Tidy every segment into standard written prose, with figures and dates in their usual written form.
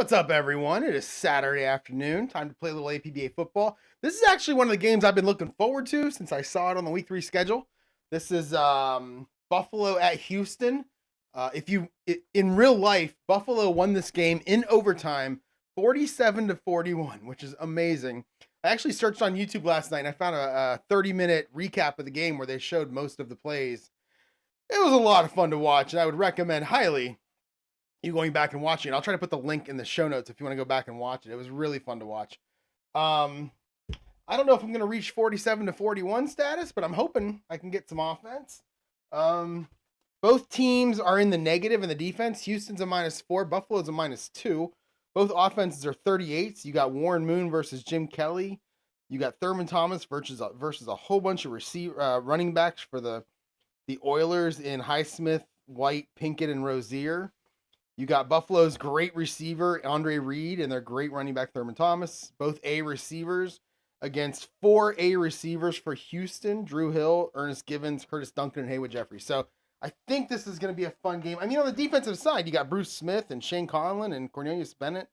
What's up, everyone? It is Saturday afternoon. Time to play a little APBA football. This is actually one of the games I've been looking forward to since I saw it on the week 3 schedule. This is Buffalo at Houston. In real life, Buffalo won this game in overtime, 47-41, which is amazing. I actually searched on YouTube last night and I found a 30-minute recap of the game where they showed most of the plays. It was a lot of fun to watch, and I would recommend highly you going back and watching it. I'll try to put the link in the show notes if you want to go back and watch it. It was really fun to watch. I don't know if I'm going to reach 47-41 status, but I'm hoping I can get some offense. Both teams are in the negative in the defense. Houston's a -4. Buffalo's a -2. Both offenses are 38s. You got Warren Moon versus Jim Kelly. You got Thurman Thomas versus a whole bunch of running backs for the Oilers in Highsmith, White, Pinkett, and Rozier. You got Buffalo's great receiver, Andre Reed, and their great running back, Thurman Thomas. Both A receivers against 4 A receivers for Houston, Drew Hill, Ernest Givens, Curtis Duncan, and Haywood Jeffrey. So I think this is going to be a fun game. I mean, on the defensive side, you got Bruce Smith and Shane Conlon and Cornelius Bennett,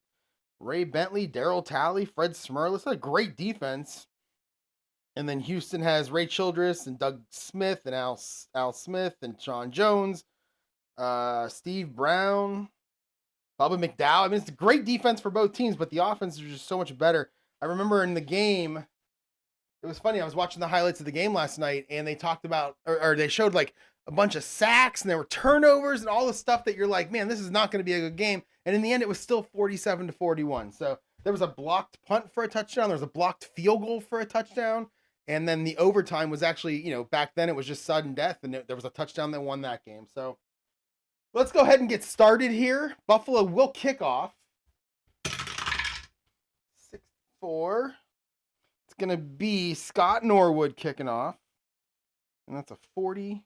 Ray Bentley, Daryl Talley, Fred Smerlis. It's a great defense. And then Houston has Ray Childress and Doug Smith and Al Smith and Sean Jones, Steve Brown, Bubba McDowell. I mean, it's a great defense for both teams, but the offense is just so much better. I remember in the game, it was funny. I was watching the highlights of the game last night, and they talked about, or they showed like a bunch of sacks, and there were turnovers and all the stuff that you're like, man, this is not going to be a good game. And in the end, it was still 47-41. So there was a blocked punt for a touchdown. There was a blocked field goal for a touchdown. And then the overtime was actually, back then it was just sudden death, and there was a touchdown that won that game. So let's go ahead and get started here. Buffalo will kick off. 6-4. It's going to be Scott Norwood kicking off. And that's a 40.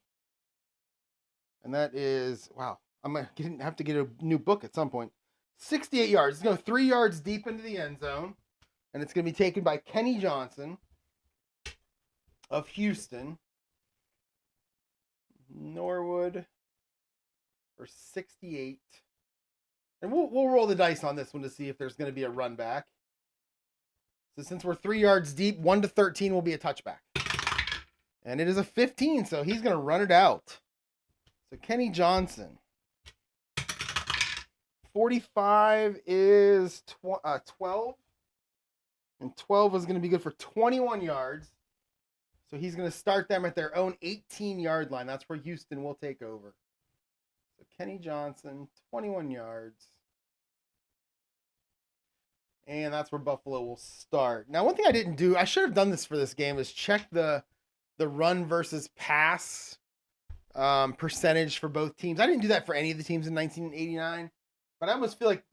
And that is, wow, I'm going to have to get a new book at some point. 68 yards. It's going to go 3 yards deep into the end zone. And it's going to be taken by Kenny Johnson of Houston. Norwood for 68. And we'll roll the dice on this one to see if there's going to be a run back. So since we're 3 yards deep, 1 to 13 will be a touchback. And it is a 15, so he's going to run it out. So Kenny Johnson. 45 is 12. And 12 is going to be good for 21 yards. So he's going to start them at their own 18-yard line. That's where Houston will take over. So Kenny Johnson, 21 yards. And that's where Buffalo will start. Now, one thing I didn't do, I should have done this for this game, is check the run versus pass percentage for both teams. I didn't do that for any of the teams in 1989. But I almost feel like,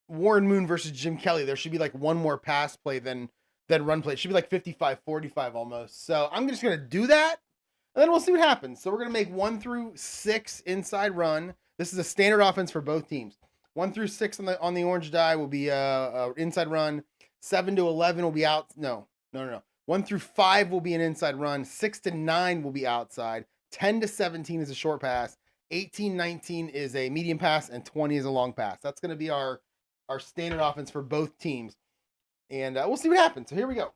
Warren Moon versus Jim Kelly, there should be like one more pass play than run play. It should be like 55-45 almost. So I'm just going to do that, and then we'll see what happens. So we're going to make 1 through 6 inside run. This is a standard offense for both teams. 1 through 6 on the orange die will be inside run. 7 to 11 will be out. No. 1 through 5 will be an inside run. 6 to 9 will be outside. 10 to 17 is a short pass. 18-19 is a medium pass, and 20 is a long pass. That's going to be our standard offense for both teams. And we'll see what happens. So here we go.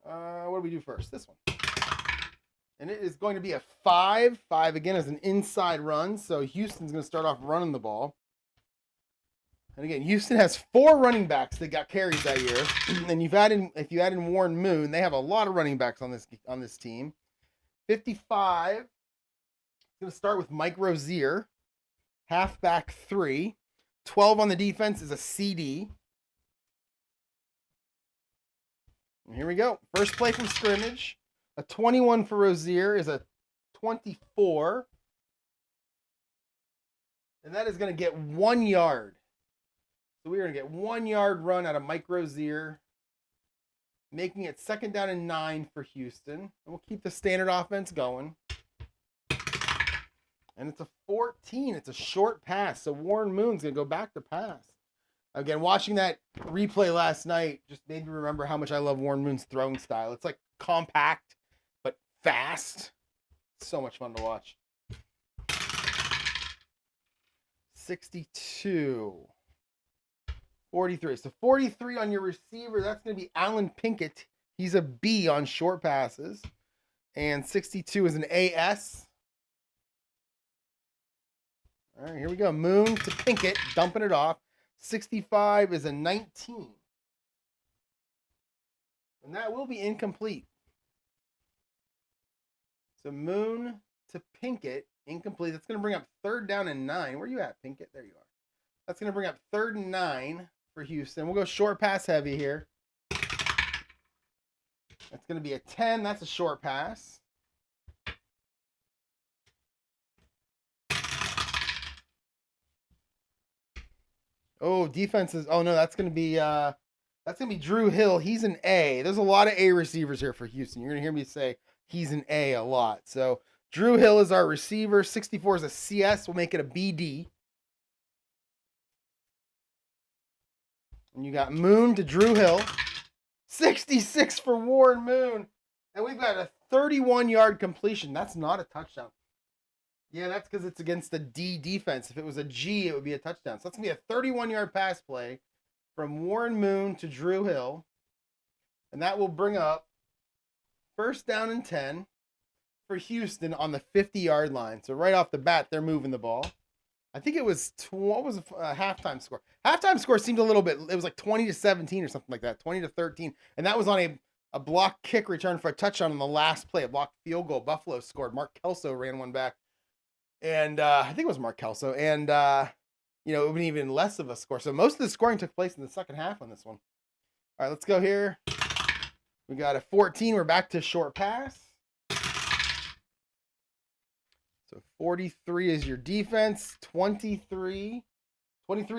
What do we do first? This one. And it is going to be a 5. 5 again is an inside run. So Houston's going to start off running the ball. And again, Houston has 4 running backs that got carries that year. And if you add in Warren Moon, they have a lot of running backs on this team. 55. It's going to start with Mike Rozier. Halfback 3. 12 on the defense is a CD. And here we go. First play from scrimmage. A 21 for Rozier is a 24. And that is going to get 1 yard. So we're going to get 1 yard run out of Mike Rozier, making it 2nd down and 9 for Houston. And we'll keep the standard offense going. And it's a 14. It's a short pass. So Warren Moon's going to go back to pass. Again, watching that replay last night just made me remember how much I love Warren Moon's throwing style. It's like compact, but fast. So much fun to watch. 62. 43. So 43 on your receiver. That's going to be Alan Pinkett. He's a B on short passes. And 62 is an AS. All right, here we go. Moon to Pinkett, dumping it off. 65 is a 19. And that will be incomplete. So Moon to Pinkett, incomplete. That's going to bring up 3rd down and 9. Where are you at, Pinkett? There you are. That's going to bring up 3rd and 9 for Houston. We'll go short pass heavy here. That's going to be a 10. That's a short pass. Oh, defenses. Oh no, that's gonna be Drew Hill. He's an A. There's a lot of A receivers here for Houston. You're gonna hear me say he's an A a lot. So Drew Hill is our receiver. 64 is a CS. We'll make it a BD. And you got Moon to Drew Hill. 66 for Warren Moon. And we've got a 31-yard completion. That's not a touchdown. Yeah, that's because it's against the D defense. If it was a G, it would be a touchdown. So that's going to be a 31-yard pass play from Warren Moon to Drew Hill. And that will bring up 1st down and 10 for Houston on the 50-yard line. So right off the bat, they're moving the ball. I think it was, what was a halftime score? Halftime score seemed a little bit, it was like 20-17 or something like that, 20-13. And that was on a block kick return for a touchdown on the last play, a blocked field goal. Buffalo scored. Mark Kelso ran one back. And I think it was Mark Kelso. And, it would have been even less of a score. So most of the scoring took place in the second half on this one. All right, let's go here. We got a 14. We're back to short pass. So 43 is your defense. 23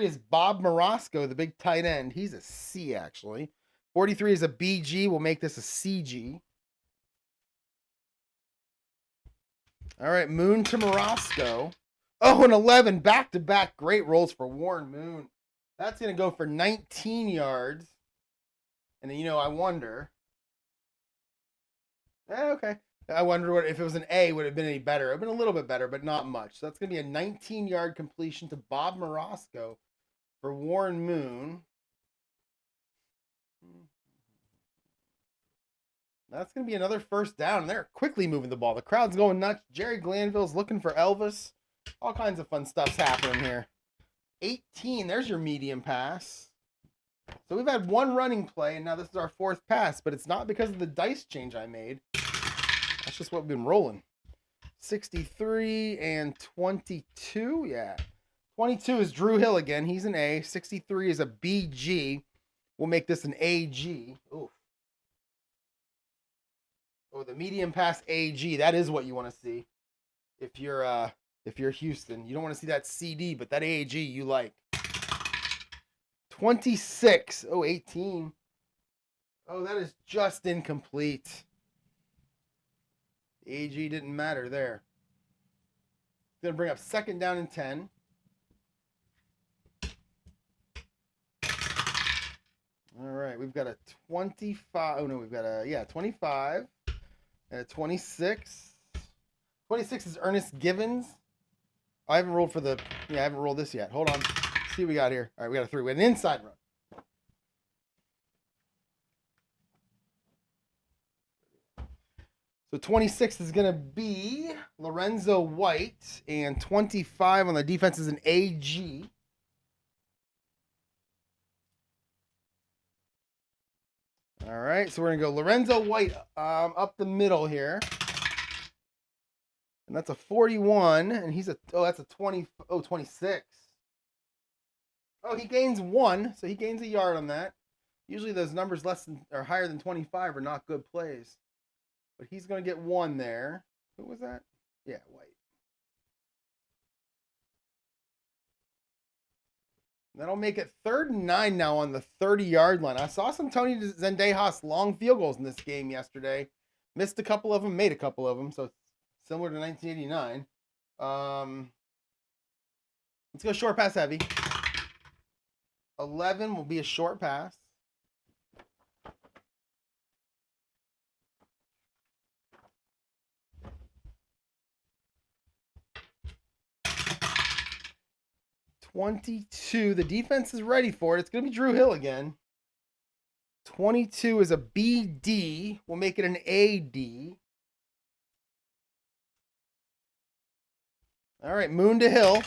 is Bob Morosco, the big tight end. He's a C, actually. 43 is a BG. We'll make this a CG. All right, Moon to Morosco. Oh, and 11, back-to-back great rolls for Warren Moon. That's going to go for 19 yards. And, I wonder. Okay. I wonder if it was an A, would it have been any better. It would have been a little bit better, but not much. So that's going to be a 19-yard completion to Bob Morosco for Warren Moon. That's going to be another 1st down. And they're quickly moving the ball. The crowd's going nuts. Jerry Glanville's looking for Elvis. All kinds of fun stuff's happening here. 18. There's your medium pass. So we've had one running play, and now this is our 4th pass. But it's not because of the dice change I made. That's just what we've been rolling. 63 and 22. Yeah. 22 is Drew Hill again. He's an A. 63 is a BG. We'll make this an AG. Oof. Oh, the medium pass AG. That is what you want to see. If you're Houston, you don't want to see that CD, but that AG you like. 26. Oh, 18. Oh, that is just incomplete. The AG didn't matter there. It's going to bring up 2nd down and 10. All right, we've got a 25. Oh, no, we've got a, 25. And a 26. 26 is Ernest Givens. I haven't rolled I haven't rolled this yet. Hold on. Let's see what we got here. All right, we got a 3. We had an inside run. So 26 is going to be Lorenzo White. And 25 on the defense is an AG. All right, so we're going to go Lorenzo White up the middle here. And that's a 41, and that's a 26. Oh, he gains 1, so he gains a yard on that. Usually those numbers higher than 25 are not good plays. But he's going to get 1 there. Who was that? Yeah, White. That'll make it 3rd and 9 now on the 30-yard line. I saw some Tony Zendejas long field goals in this game yesterday. Missed a couple of them, made a couple of them, so similar to 1989. Let's go short pass heavy. 11 will be a short pass. 22. The defense is ready for it. It's going to be Drew Hill again. 22 is a BD. We'll make it an AD. All right, Moon to Hill.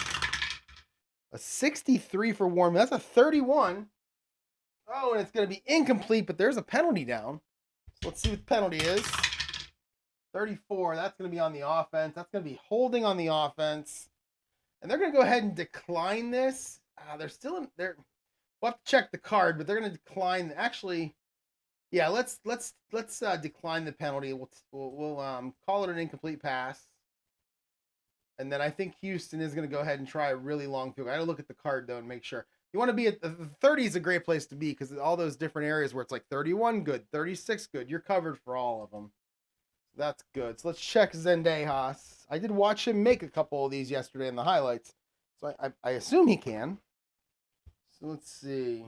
A 63 for Warren. That's a 31. Oh, and it's going to be incomplete, but there's a penalty down. So let's see what the penalty is. 34. That's going to be on the offense. That's going to be holding on the offense. And they're going to go ahead and decline this. They're still in there. We'll have to check the card, but they're going to decline. Actually, yeah, let's decline the penalty. We'll call it an incomplete pass. And then I think Houston is going to go ahead and try a really long field goal. I got to look at the card, though, and make sure. You want to be at the 30 is a great place to be because all those different areas where it's like 31 good, 36 good. You're covered for all of them. That's good. So let's check Zendejas. I did watch him make a couple of these yesterday in the highlights. So I assume he can. So let's see.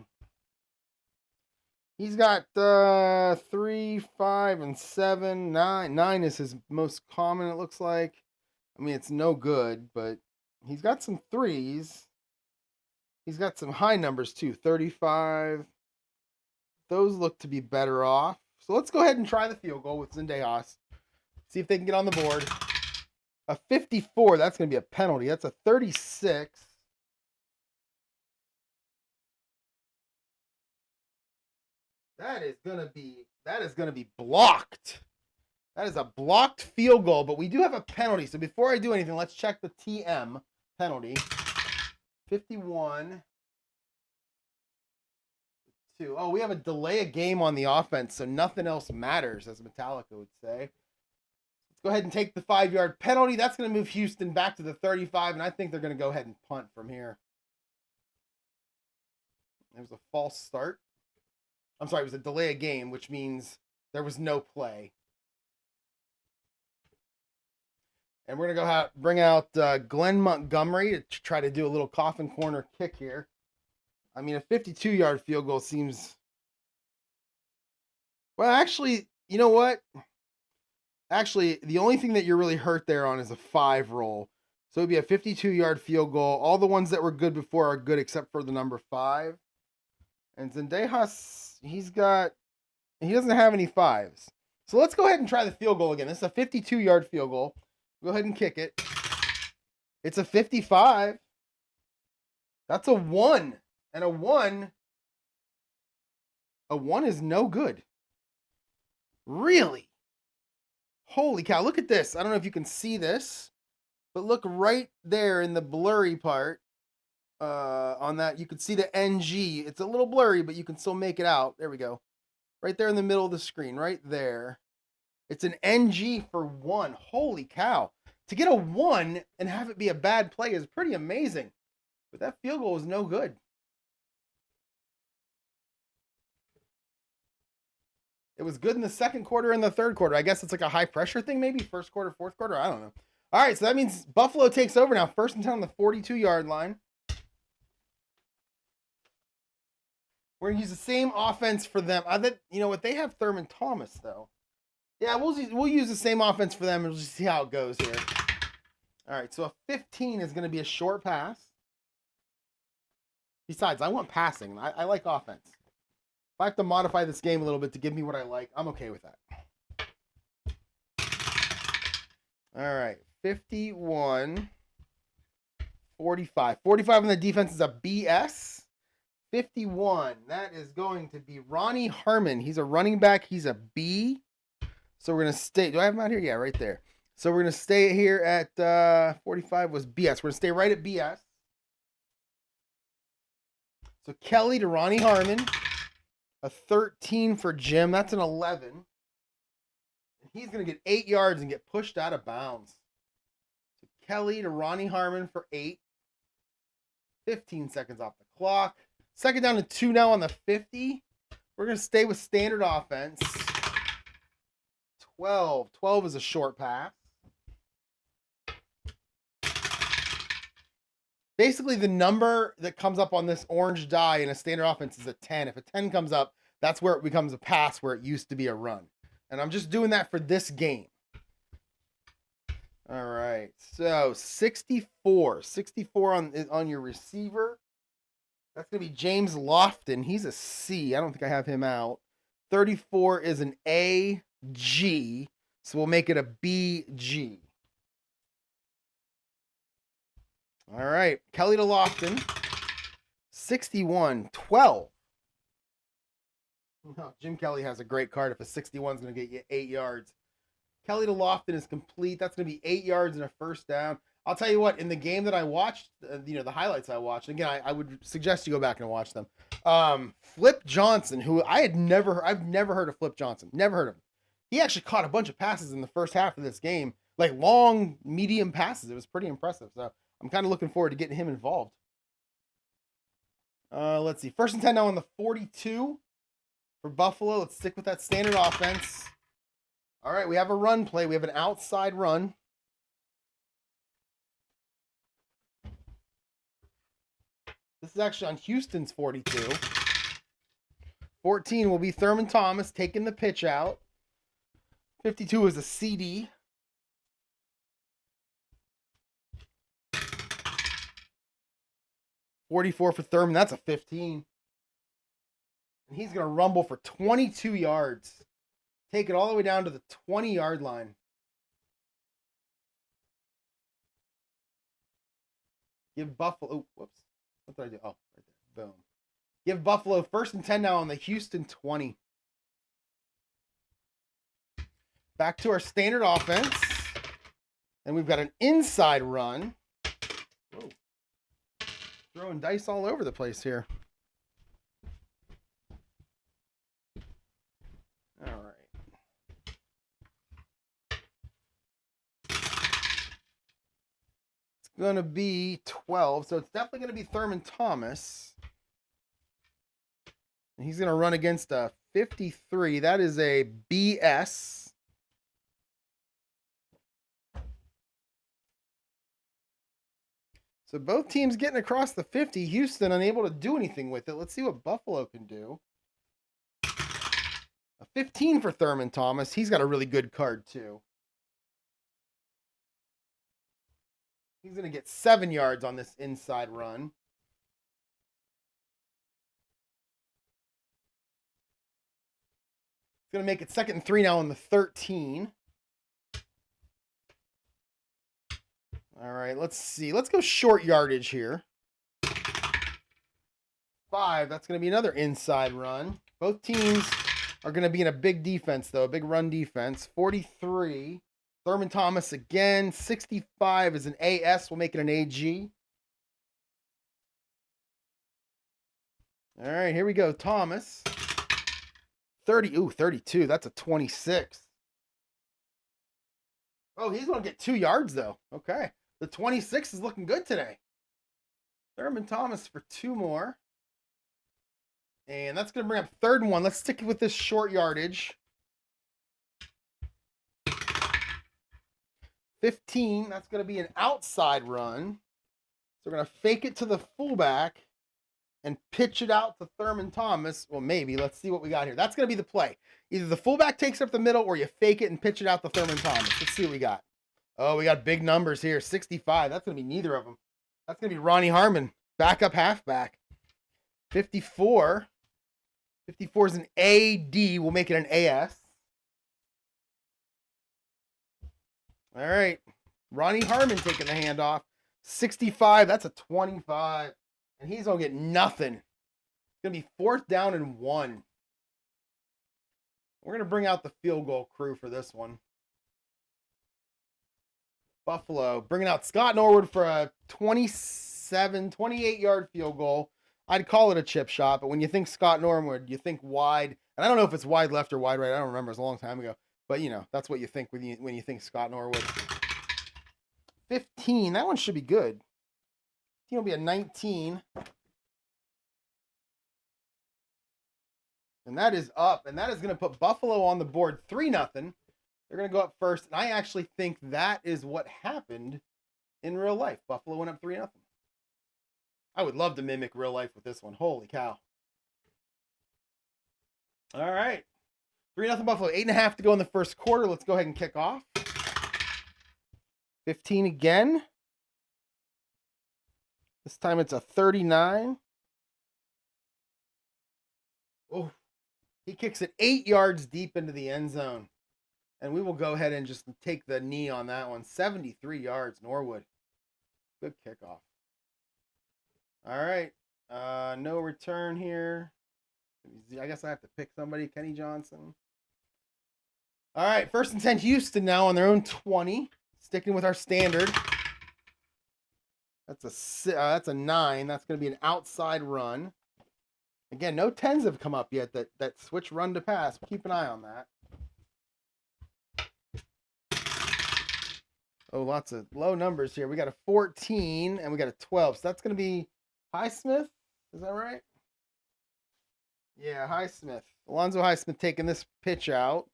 He's got 3, 5, and 7. 9 is his most common, it looks like. I mean, it's no good, but he's got some 3s. He's got some high numbers, too. 35. Those look to be better off. So let's go ahead and try the field goal with Zendejas. See if they can get on the board. A 54, that's going to be a penalty. That's a 36. That is going to be blocked. That is a blocked field goal, but we do have a penalty. So before I do anything, let's check the TM penalty. 51. 2. Oh, we have a delay a game on the offense, so nothing else matters, as Metallica would say. Let's go ahead and take the 5-yard penalty. That's going to move Houston back to the 35, and I think they're going to go ahead and punt from here. There was a false start. I'm sorry, it was a delay a game, which means there was no play. And we're going to bring out Glenn Montgomery to try to do a little coffin corner kick here. I mean, a 52-yard field goal seems... Well, actually, you know what? Actually, the only thing that you're really hurt there on is a 5 roll. So it would be a 52-yard field goal. All the ones that were good before are good except for the number 5. And Zendejas, he doesn't have any 5s. So let's go ahead and try the field goal again. This is a 52-yard field goal. Go ahead and kick it. It's a 55. That's a 1. And a 1 is no good. Really? Holy cow, look at this. I don't know if you can see this, but look right there in the blurry part. On that, you can see the NG. It's a little blurry, but you can still make it out. There we go. Right there in the middle of the screen, right there. It's an NG for 1. Holy cow. To get a 1 and have it be a bad play is pretty amazing. But that field goal was no good. It was good in the second quarter and the third quarter. I guess it's like a high pressure thing, maybe first quarter, fourth quarter. I don't know. All right, so that means Buffalo takes over now. 1st and 10 on the 42-yard line. We're going to use the same offense for them. You know what? They have Thurman Thomas, though. Yeah, we'll use the same offense for them and we'll just see how it goes here. All right, so a 15 is going to be a short pass. Besides, I want passing. I like offense. If I have to modify this game a little bit to give me what I like, I'm okay with that. All right, 51, 45. 45 on the defense is a BS. 51, that is going to be Ronnie Harmon. He's a running back. He's a B. So we're going to stay. Do I have him out here? Yeah, right there. So we're going to stay here at 45 was BS. We're going to stay right at BS. So Kelly to Ronnie Harmon. A 13 for Jim. That's an 11. And he's going to get 8 yards and get pushed out of bounds. So Kelly to Ronnie Harmon for 8. 15 seconds off the clock. 2nd down and 2 now on the 50. We're going to stay with standard offense. 12. 12 is a short pass. Basically, the number that comes up on this orange die in a standard offense is a 10. If a 10 comes up, that's where it becomes a pass where it used to be a run. And I'm just doing that for this game. All right. So 64. 64 on your receiver. That's going to be James Lofton. He's a C. I don't think I have him out. 34 is an AG. So we'll make it a BG. All right. Kelly to Lofton. 61. 12. Oh, Jim Kelly has a great card. If a 61 is going to get you 8 yards. Kelly to Lofton is complete. That's going to be 8 yards and a first down. I'll tell you what, in the game that I watched, the highlights I watched, again, I would suggest you go back and watch them. Flip Johnson, who I've never heard of Flip Johnson. Never heard of him. He actually caught a bunch of passes in the first half of this game, like long, medium passes. It was pretty impressive. So I'm kind of looking forward to getting him involved. Let's see. 1st and 10 now on the 42 for Buffalo. Let's stick with that standard offense. All right, we have a run play. We have an outside run. This is actually on Houston's 42. 14 will be Thurman Thomas taking the pitch out. 52 is a CD. $44 for Thurman. That's a 15. And he's going to rumble for 22 yards. Take it all the way down to the 20-yard line. Give Buffalo... Oh, whoops. What did I do? Oh, right there. Boom. Give Buffalo 1st and 10 now on the Houston 20. Back to our standard offense. And we've got an inside run. Whoa. Throwing dice all over the place here. All right. It's going to be 12. So it's definitely going to be Thurman Thomas. And he's going to run against a 53. That is a BS. So both teams getting across the 50. Houston unable to do anything with it. Let's see what Buffalo can do. A 15 for Thurman Thomas. He's got a really good card too. He's going to get 7 yards on this inside run. He's going to make it 2nd and 3 now on the 13. All right, let's see. Let's go short yardage here. 5, that's going to be another inside run. Both teams are going to be in a big defense, though, a big run defense. 43, Thurman Thomas again. 65 is an AS. We'll make it an AG. All right, here we go. Thomas. 30, ooh, 32. That's a 26. Oh, he's going to get 2 yards, though. Okay. The 26 is looking good today. Thurman Thomas for 2 more. And that's going to bring up 3rd and 1. Let's stick with this short yardage. 15, that's going to be an outside run. So we're going to fake it to the fullback and pitch it out to Thurman Thomas. Well, maybe. Let's see what we got here. That's going to be the play. Either the fullback takes up the middle or you fake it and pitch it out to Thurman Thomas. Let's see what we got. Oh, we got big numbers here. 65. That's going to be neither of them. That's going to be Ronnie Harmon, backup halfback. 54. 54 is an AD. We'll make it an AS. All right. Ronnie Harmon taking the handoff. 65. That's a 25. And he's going to get nothing. It's going to be 4th down and 1. We're going to bring out the field goal crew for this one. Buffalo bringing out Scott Norwood for a 28-yard field goal. I'd call it a chip shot, but when you think Scott Norwood, you think wide. And I don't know if it's wide left or wide right. I don't remember. It's a long time ago. But, that's what you think when you think Scott Norwood. 15. That one should be good. It'll be a 19. And that is up. And that is going to put Buffalo on the board 3-0. They're going to go up first. And I actually think that is what happened in real life. Buffalo went up 3-0. I would love to mimic real life with this one. Holy cow. All right. 3-0 Buffalo. 8.5 to go in the first quarter. Let's go ahead and kick off. 15 again. This time it's a 39. Oh, he kicks it 8 yards deep into the end zone. And we will go ahead and just take the knee on that one. 73 yards, Norwood. Good kickoff. All right. No return here. I guess I have to pick somebody. Kenny Johnson. All right. 1st and 10 Houston now on their own 20. Sticking with our standard. That's a 9. That's going to be an outside run. Again, no 10s have come up yet that switch run to pass. Keep an eye on that. Oh, lots of low numbers here. We got a 14 and we got a 12. So that's going to be Highsmith. Is that right? Yeah, Highsmith. Alonzo Highsmith taking this pitch out.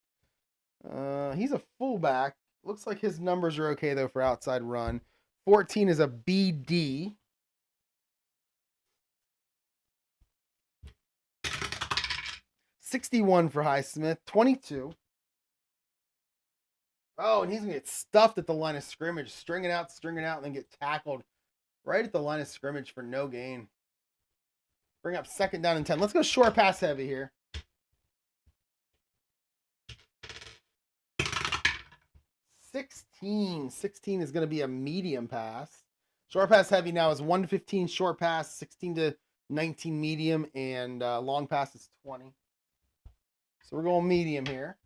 He's a fullback. Looks like his numbers are okay, though, for outside run. 14 is a BD. $61 for Highsmith. 22. Oh, and he's going to get stuffed at the line of scrimmage. String it out, and then get tackled right at the line of scrimmage for no gain. Bring up 2nd down and 10. Let's go short pass heavy here. 16. 16 is going to be a medium pass. Short pass heavy now is 115 short pass, 16 to 19 medium, and long pass is 20. So we're going medium here.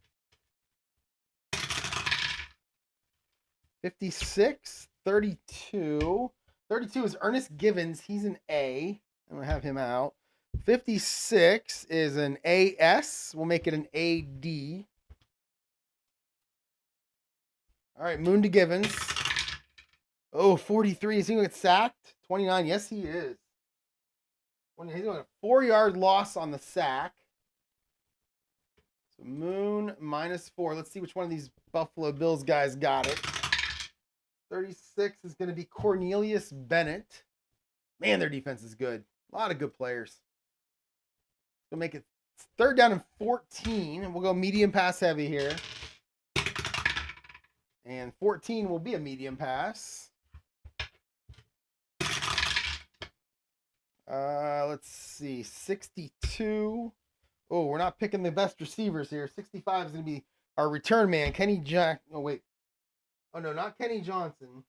56, 32. 32 is Ernest Givens. He's an A. I'm going to have him out. 56 is an AS. We'll make it an AD. All right, Moon to Givens. Oh, 43. Is he going to get sacked? 29. Yes, he is. He's going to a 4-yard loss on the sack. So Moon -4. Let's see which one of these Buffalo Bills guys got it. 36 is going to be Cornelius Bennett. Man, their defense is good. A lot of good players. We'll make it 3rd down and 14. And we'll go medium pass heavy here. And 14 will be a medium pass. Let's see. 62. Oh, we're not picking the best receivers here. 65 is going to be our return man, Kenny Jack. Oh, wait. Oh, no, not Kenny Johnson.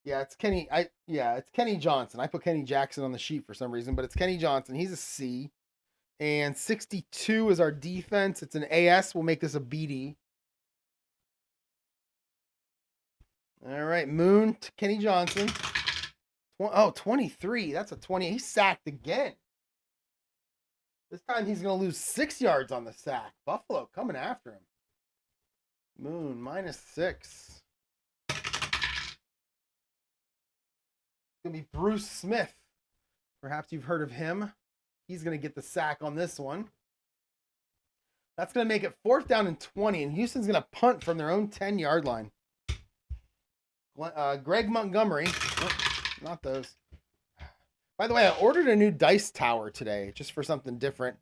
Yeah, it's Kenny. It's Kenny Johnson. I put Kenny Jackson on the sheet for some reason, but it's Kenny Johnson. He's a C. And 62 is our defense. It's an AS. We'll make this a BD. All right, Moon to Kenny Johnson. 23. That's a 20. He's sacked again. This time he's going to lose 6 yards on the sack. Buffalo coming after him. Moon -6. It's going to be Bruce Smith. Perhaps you've heard of him. He's going to get the sack on this one. That's going to make it 4th down and 20, and Houston's going to punt from their own 10-yard line. Greg Montgomery. Oh, not those. By the way, I ordered a new dice tower today just for something different.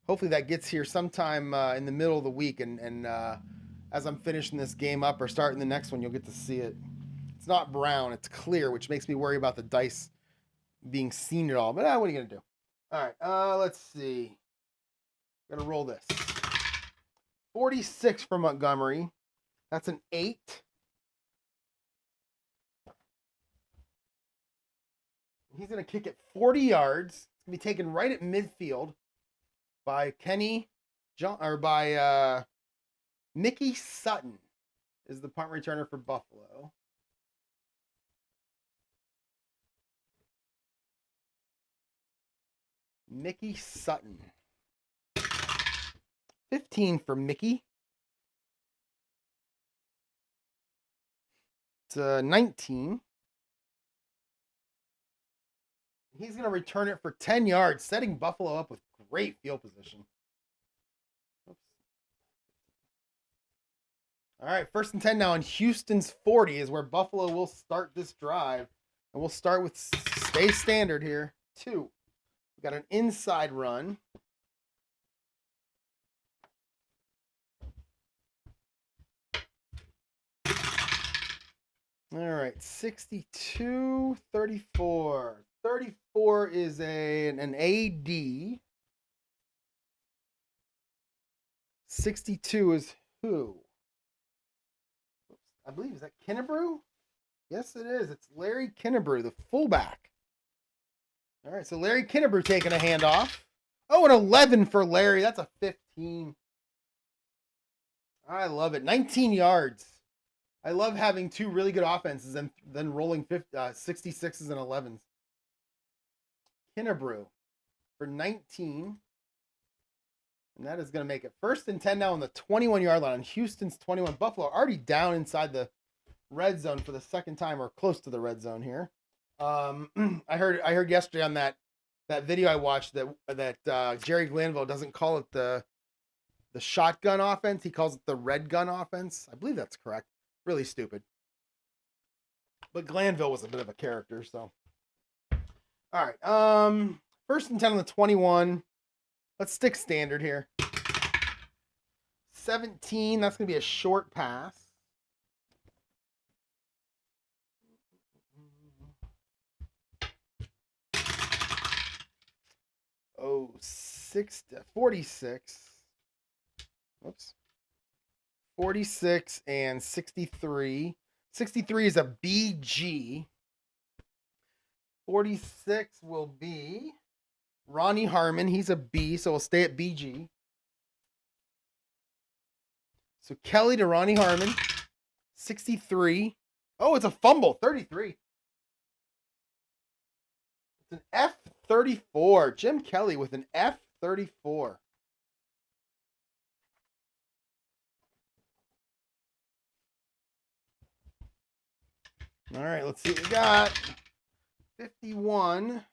Hopefully that gets here sometime in the middle of the week, and as I'm finishing this game up or starting the next one, you'll get to see it. It's not brown, it's clear, which makes me worry about the dice being seen at all. But what are you going to do? All right, let's see. Going to roll this. 46 for Montgomery. That's an 8. He's going to kick it 40 yards. It's going to be taken right at midfield by Mickey Sutton is the punt returner for Buffalo. Mickey Sutton. 15 for Mickey. It's 19. He's going to return it for 10 yards, setting Buffalo up with great field position. Oops. All right, 1st and 10 now, and Houston's 40 is where Buffalo will start this drive. And we'll start with stay standard here. 2. We got an inside run. All right, 62, 34. 34 is an AD. 62 is who? I believe, is that Kennebrew? Yes, it is. It's Larry Kennebrew, the fullback. All right, so Larry Kennebrew taking a handoff. Oh, an 11 for Larry. That's a 15. I love it. 19 yards. I love having two really good offenses and then rolling 66s and 11s. Kennebrew for 19. And that is going to make it 1st and 10 now on the 21-yard line on Houston's 21. Buffalo already down inside the red zone for the second time, or close to the red zone here. I heard yesterday on that video I watched that Jerry Glanville doesn't call it the shotgun offense. He calls it the red gun offense. I believe that's correct. Really stupid. But Glanville was a bit of a character, so. All right. 1st and 10 on the 21. Let's stick standard here. 17. That's going to be a short pass. Oh, 46. Whoops. 46 and 63. 63 is a BG. 46 will be Ronnie Harmon. He's a B, so we'll stay at BG. So Kelly to Ronnie Harmon. 63. Oh, it's a fumble. 33. It's an F34. Jim Kelly with an F34. All right, let's see what we got. 51.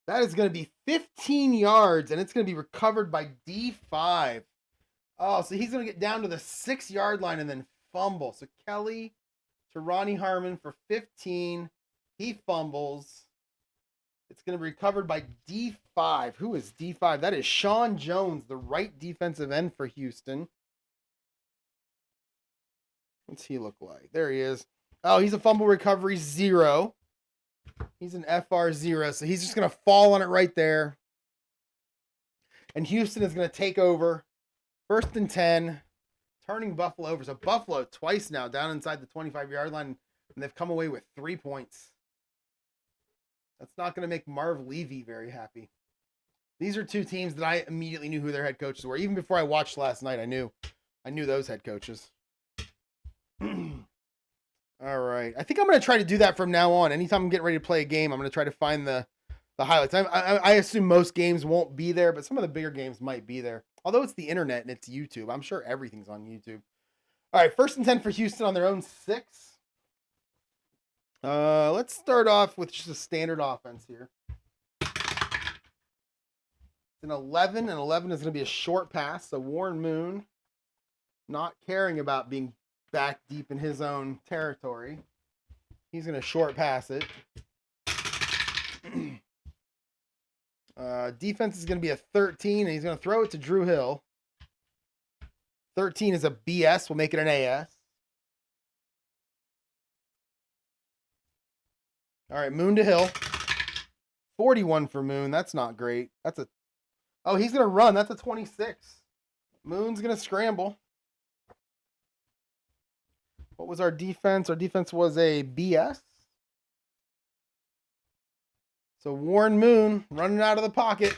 That is going to be 15 yards, and it's going to be recovered by D5. Oh, so he's going to get down to the 6-yard line and then fumble. So Kelly to Ronnie Harmon for 15. He fumbles. It's going to be recovered by D5. Who is D5? That is Sean Jones, the right defensive end for Houston. What's he look like? There he is. Oh, he's a fumble recovery 0. He's an FR0, so he's just going to fall on it right there. And Houston is going to take over. 1st and 10. Turning Buffalo over. So Buffalo twice now down inside the 25-yard line, and they've come away with 3 points. That's not going to make Marv Levy very happy. These are two teams that I immediately knew who their head coaches were. Even before I watched last night, I knew those head coaches. All right. I think I'm going to try to do that from now on. Anytime I'm getting ready to play a game, I'm going to try to find the highlights. I assume most games won't be there, but some of the bigger games might be there. Although it's the internet and it's YouTube. I'm sure everything's on YouTube. All right. 1st and 10 for Houston on their own 6. Let's start off with just a standard offense here. It's an 11, and 11 is going to be a short pass. So Warren Moon, not caring about being back deep in his own territory, he's going to short pass it. Defense is going to be a 13, and he's going to throw it to Drew Hill. 13 is a BS. We'll make it an AS. All right, Moon to Hill. 41 for Moon. That's not great. Oh, he's going to run. That's a 26. Moon's going to scramble. What was our defense? Our defense was a BS. So Warren Moon running out of the pocket.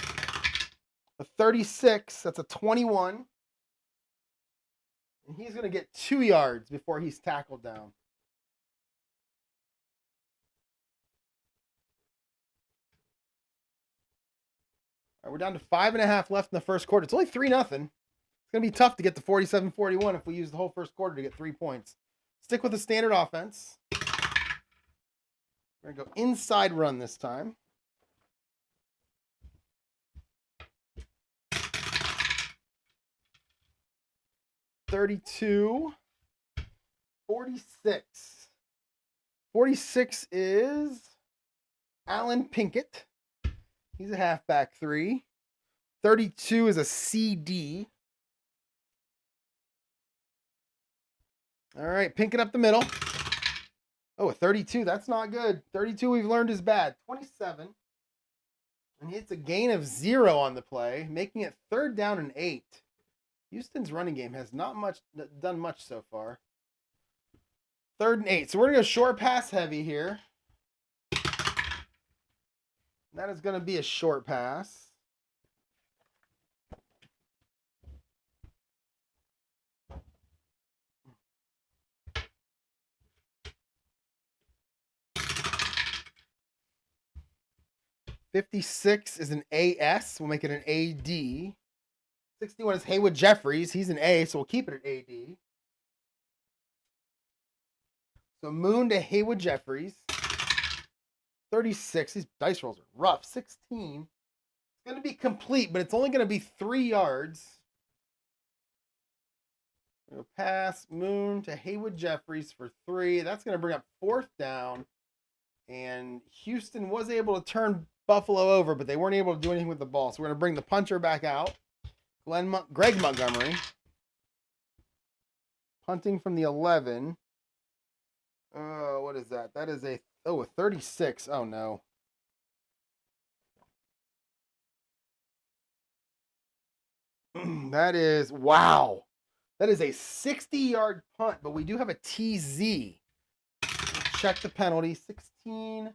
A 36. That's a 21. And he's going to get 2 yards before he's tackled down. All right, we're down to 5.5 left in the first quarter. It's only 3-0. It's going to be tough to get to 47-41 if we use the whole first quarter to get 3 points. Stick with the standard offense. We're going to go inside run this time. $32. 46. 46 is Alan Pinkett. He's a halfback 3. 32 is a CD. All right, pinking up the middle. Oh, a 32. That's not good. 32 we've learned is bad. 27. And it's a gain of 0 on the play, making it 3rd down and 8. Houston's running game has not done much so far. 3rd and 8. So we're going to go short pass heavy here. That is going to be a short pass. $56 is an AS. We'll make it an AD. 61 is Haywood Jeffries. He's an A, so we'll keep it at AD. So Moon to Haywood Jeffries. 36. These dice rolls are rough. 16. It's going to be complete, but it's only going to be 3 yards. We'll pass Moon to Haywood Jeffries for 3. That's going to bring up 4th down. And Houston was able to turn Buffalo over, but they weren't able to do anything with the ball. So we're going to bring the puncher back out. Greg Montgomery. Punting from the 11. What is that? That is a 36. Oh, no. That is, wow. That is a 60-yard punt, but we do have a TZ. Check the penalty. 16.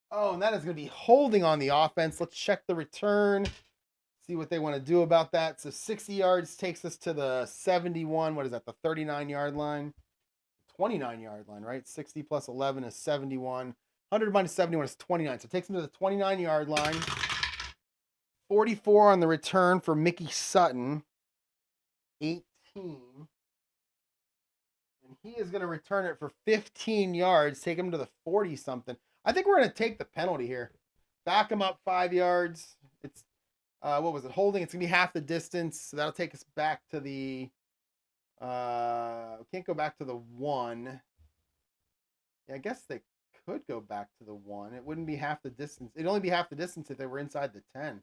Oh, and that is going to be holding on the offense. Let's check the return. See what they want to do about that. So 60 yards takes us to the 71. What is that? The 39-yard line? 29-yard line, right? 60 plus 11 is 71. 100 minus 71 is 29. So it takes them to the 29-yard line. 44 on the return for Mickey Sutton. 18. And he is going to return it for 15 yards. Take him to the 40-something. I think we're going to take the penalty here. Back him up 5 yards. It's, what was it, holding? It's going to be half the distance. So that'll take us back to the, can't go back to the 1. Yeah, I guess they could go back to the 1. It wouldn't be half the distance. It'd only be half the distance if they were inside the 10.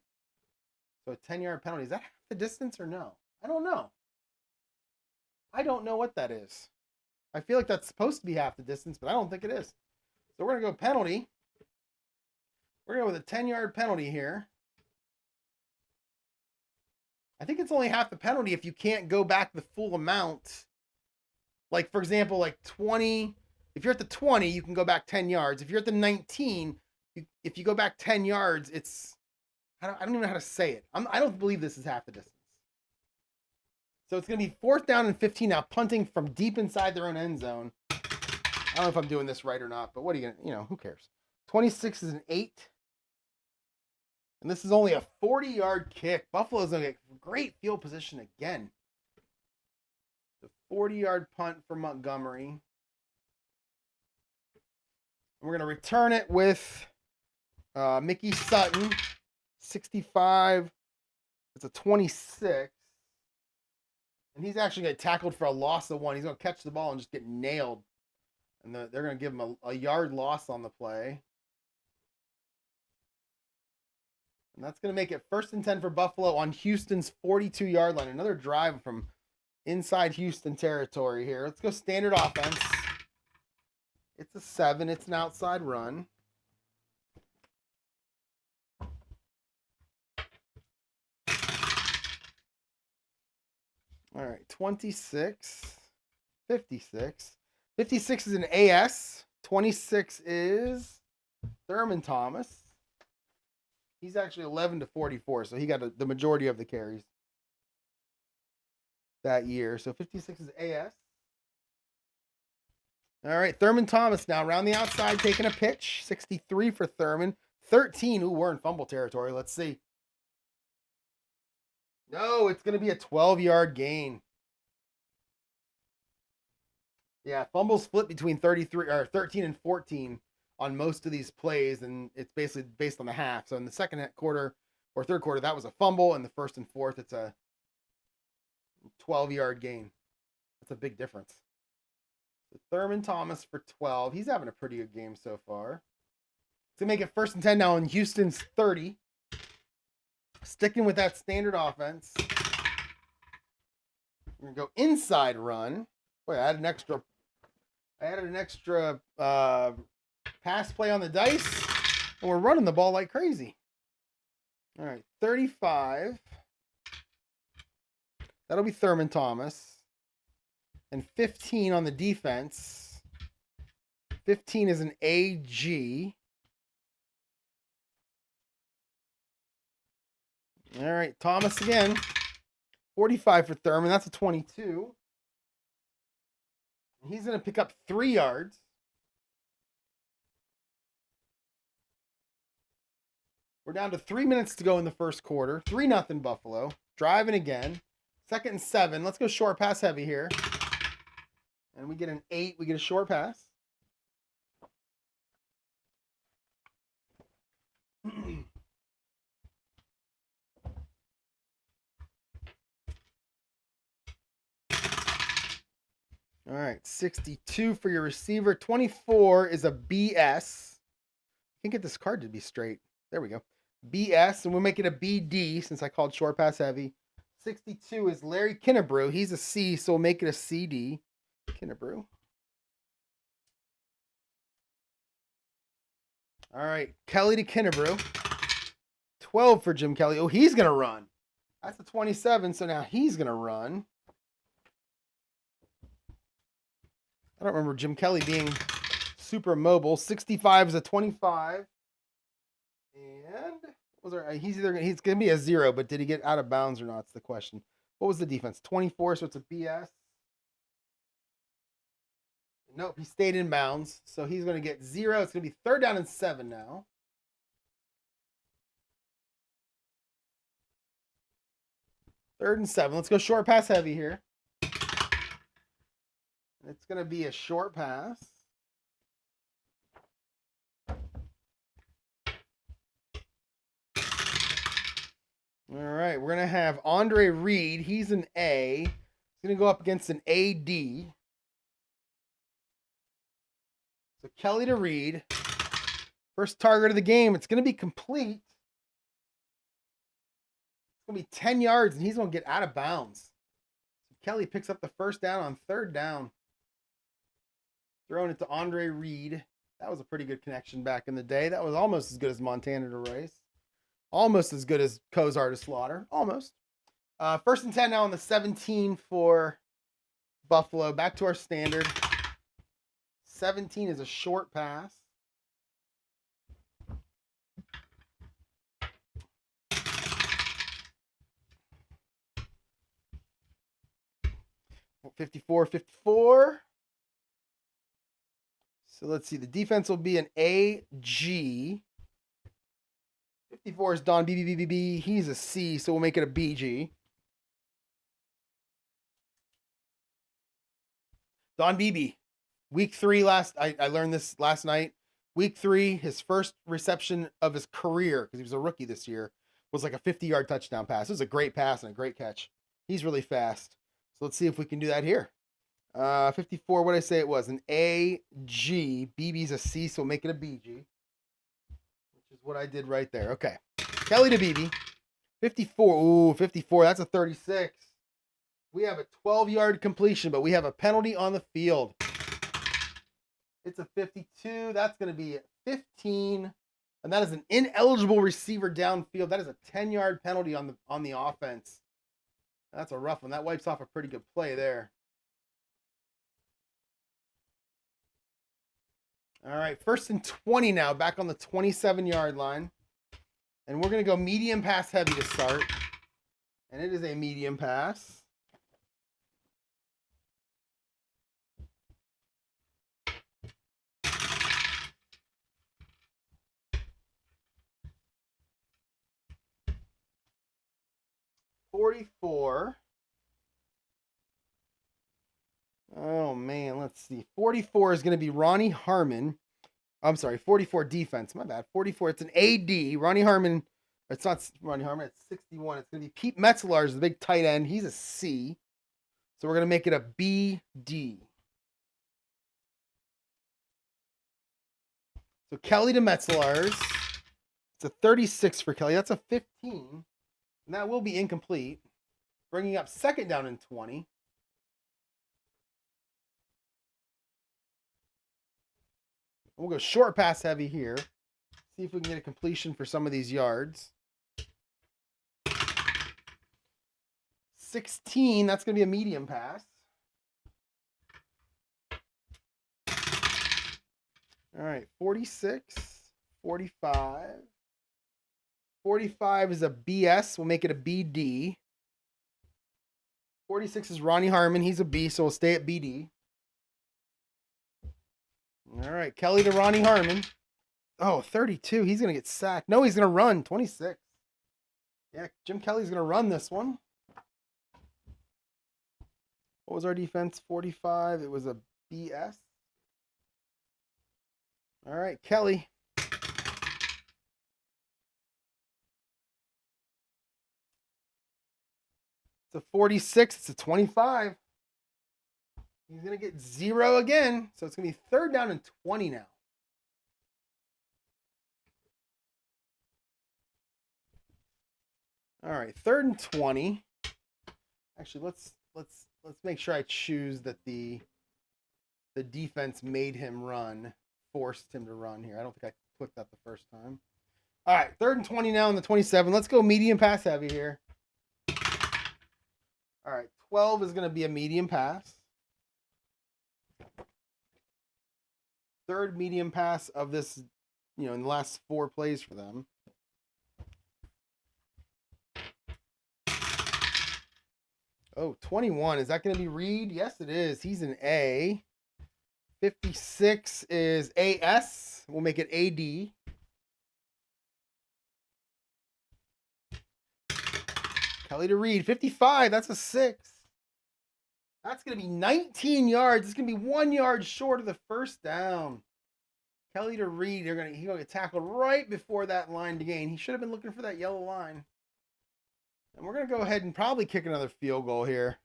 So a 10-yard penalty. Is that half the distance or no? I don't know. I don't know what that is. I feel like that's supposed to be half the distance, but I don't think it is. So we're going to go penalty. We're going to go with a 10-yard penalty here. I think it's only half the penalty if you can't go back the full amount. Like, for example, like 20. If you're at the 20, you can go back 10 yards. If you're at the 19, if you go back 10 yards, it's... I don't even know how to say it. I don't believe this is half the distance. So it's going to be 4th down and 15 now, punting from deep inside their own end zone. I don't know if I'm doing this right or not, but what are you going to, who cares? 26 is an 8. And this is only a 40-yard kick. Buffalo's going to get great field position again. The 40-yard punt for Montgomery. And we're going to return it with Mickey Sutton. 65. It's a 26. And he's actually going to get tackled for a loss of 1. He's going to catch the ball and just get nailed. And they're going to give him a yard loss on the play. And that's going to make it 1st and 10 for Buffalo on Houston's 42-yard line. Another drive from inside Houston territory here. Let's go standard offense. It's a 7. It's an outside run. All right, 26, 56. 56 is an AS. 26 is Thurman Thomas. He's actually 11 to 44, so he got the majority of the carries that year. So 56 is AS. All right, Thurman Thomas now around the outside taking a pitch. 63 for Thurman. 13. Ooh, we're in fumble territory. Let's see. No, it's going to be a 12-yard gain. Yeah, fumbles split between 13 and 14 on most of these plays, and it's basically based on the half. So in the second quarter or third quarter, that was a fumble. In the first and fourth, it's a 12-yard gain. That's a big difference. So Thurman Thomas for 12. He's having a pretty good game so far. To make it 1st and 10 now in Houston's 30. Sticking with that standard offense. We're gonna go inside run. Boy, I added an extra pass play on the dice, and we're running the ball like crazy. All right, 35. That'll be Thurman Thomas. And 15 on the defense. 15 is an AG. All right, Thomas again. 45 for Thurman. That's a 22. He's going to pick up 3 yards. We're down to 3 minutes to go in the first quarter. 3-0 Buffalo. Driving again. 2nd and 7. Let's go short pass heavy here. And we get an 8. We get a short pass. All right, 62 for your receiver. 24 is a BS. Can't get this card to be straight. There we go. BS, and we'll make it a BD since I called short pass heavy. 62 is Larry Kinnebrew. He's a C, so we'll make it a CD. Kinnebrew. All right, Kelly to Kinnebrew. 12 for Jim Kelly. Oh, he's going to run. That's a 27, so now he's going to run. I don't remember Jim Kelly being super mobile. 65 is a 25. And he's going to be a 0, but did he get out of bounds or not? That's the question. What was the defense? 24, so it's a BS. Nope, he stayed in bounds, so he's going to get 0. It's going to be 3rd down and 7 now. Third and 7. Let's go short pass heavy here. It's going to be a short pass. All right, we're going to have Andre Reed. He's an A. He's going to go up against an AD. So Kelly to Reed. First target of the game. It's going to be complete. It's going to be 10 yards, and he's going to get out of bounds. So Kelly picks up the first down on 3rd down. Throwing it to Andre Reed. That was a pretty good connection back in the day. That was almost as good as Montana to Rice. Almost as good as Kozar to Slaughter. Almost. 1st and 10 now on the 17 for Buffalo. Back to our standard. 17 is a short pass. $54. So let's see. The defense will be an AG. 54 is Don BBBBB. He's a C, so we'll make it a BG. Don BB. Week 3 I learned this last night. Week 3, his first reception of his career, because he was a rookie this year, was like a 50-yard touchdown pass. It was a great pass and a great catch. He's really fast. So let's see if we can do that here. 54, what did I say it was? An AG. BB's a C, so we'll make it a BG. Which is what I did right there. Okay. Kelly to BB. 54. Ooh, 54. That's a 36. We have a 12-yard completion, but we have a penalty on the field. It's a 52. That's going to be 15. And that is an ineligible receiver downfield. That is a 10-yard penalty on the offense. That's a rough one. That wipes off a pretty good play there. All right, 1st and 20 now, back on the 27-yard line. And we're going to go medium pass heavy to start. And it is a medium pass. $44. Oh, man, let's see. 44 is going to be Ronnie Harmon. I'm sorry, 44 defense. My bad. 44, it's an AD. Ronnie Harmon, it's not Ronnie Harmon, it's 61. It's going to be Pete Metzler, the big tight end. He's a C. So we're going to make it a BD. So Kelly to Metzler's. It's a 36 for Kelly. That's a 15. And that will be incomplete. Bringing up 2nd down and 20. We'll go short pass heavy here. See if we can get a completion for some of these yards. 16, that's going to be a medium pass. All right, 46, 45. 45 is a BS. We'll make it a BD. 46 is Ronnie Harmon. He's a B, so we'll stay at BD. All right, Kelly to Ronnie Harmon. Oh, 32. He's going to get sacked. No, he's going to run. 26. Yeah, Jim Kelly's going to run this one. What was our defense? 45. It was a BS. All right, Kelly. It's a 46. It's a 25. He's going to get 0 again. So it's going to be 3rd down and 20 now. All right, 3rd and 20. Actually, let's make sure I choose that the defense made him run, forced him to run here. I don't think I clicked that the first time. All right, 3rd and 20 now on the 27. Let's go medium pass heavy here. All right, 12 is going to be a medium pass. 3rd medium pass of this, in the last 4 plays for them. Oh, 21. Is that going to be Reed? Yes, it is. He's an A. 56 is AS. We'll make it AD. Kelly to Reed. 55. That's a 6. That's going to be 19 yards. It's going to be 1 yard short of the first down. Kelly to Reed. He's going to get tackled right before that line to gain. He should have been looking for that yellow line. And we're going to go ahead and probably kick another field goal here.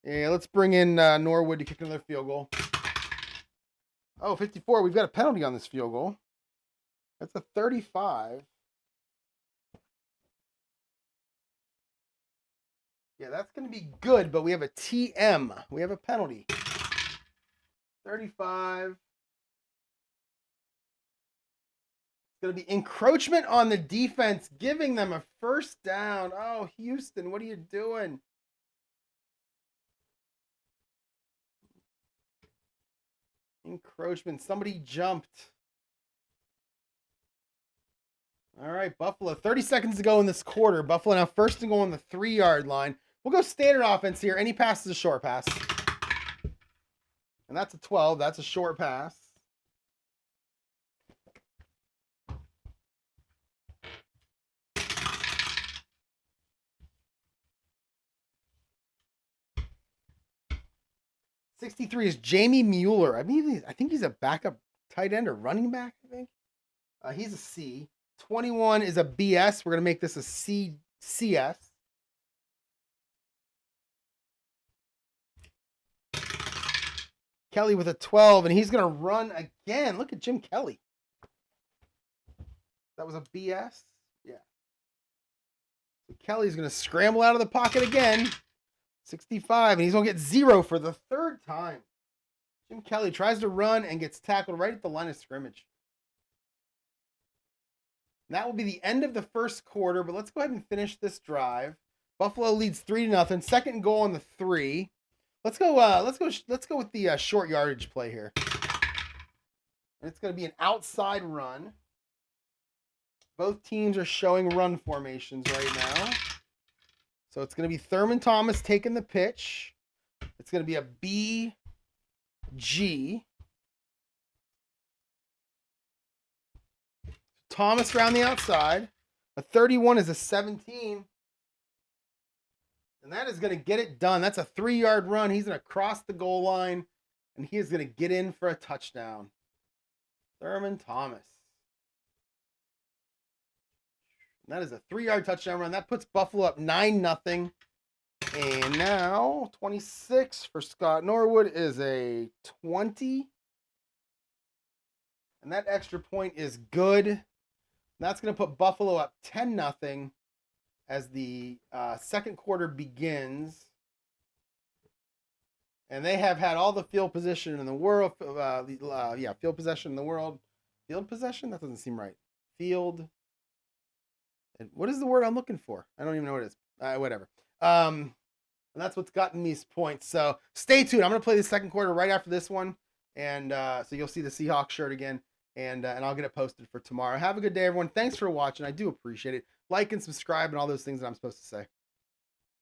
Yeah, let's bring in Norwood to kick another field goal. Oh, 54. We've got a penalty on this field goal. That's a 35. Yeah, that's going to be good, but we have a TM. We have a penalty. 35. It's going to be encroachment on the defense, giving them a first down. Oh, Houston, what are you doing? Encroachment. Somebody jumped. All right, Buffalo. 30 seconds to go in this quarter. Buffalo now 1st and goal on the 3-yard line. We'll go standard offense here. Any pass is a short pass. And that's a 12. That's a short pass. $63 is Jamie Mueller. I think he's a backup tight end or running back, I think. He's a C. 21 is a BS. We're going to make this a CS. Kelly with a 12, and he's going to run again. Look at Jim Kelly. That was a BS? Yeah. So Kelly's going to scramble out of the pocket again. 65, and he's going to get 0 for the 3rd time. Jim Kelly tries to run and gets tackled right at the line of scrimmage. And that will be the end of the first quarter, but let's go ahead and finish this drive. Buffalo leads 3-0. 2nd and goal on the 3. Let's go with the short yardage play here. And it's going to be an outside run. Both teams are showing run formations right now. So it's going to be Thurman Thomas taking the pitch. It's going to be a BG. Thomas around the outside. A 31 is a 17. And that is going to get it done. That's a 3-yard run. He's going to cross the goal line, and he is going to get in for a touchdown. Thurman Thomas. And that is a 3-yard touchdown run. That puts Buffalo up 9-0. And now 26 for Scott Norwood is a 20. And that extra point is good. And that's going to put Buffalo up 10-0 as the 2nd quarter begins. And they have had all the field position in the world. Field possession in the world. Field possession? That doesn't seem right. Field. And what is the word I'm looking for? I don't even know what it is. Whatever. And that's what's gotten these points. So stay tuned. I'm going to play the second quarter right after this one. And so you'll see the Seahawks shirt again. And I'll get it posted for tomorrow. Have a good day, everyone. Thanks for watching. I do appreciate it. Like and subscribe and all those things that I'm supposed to say.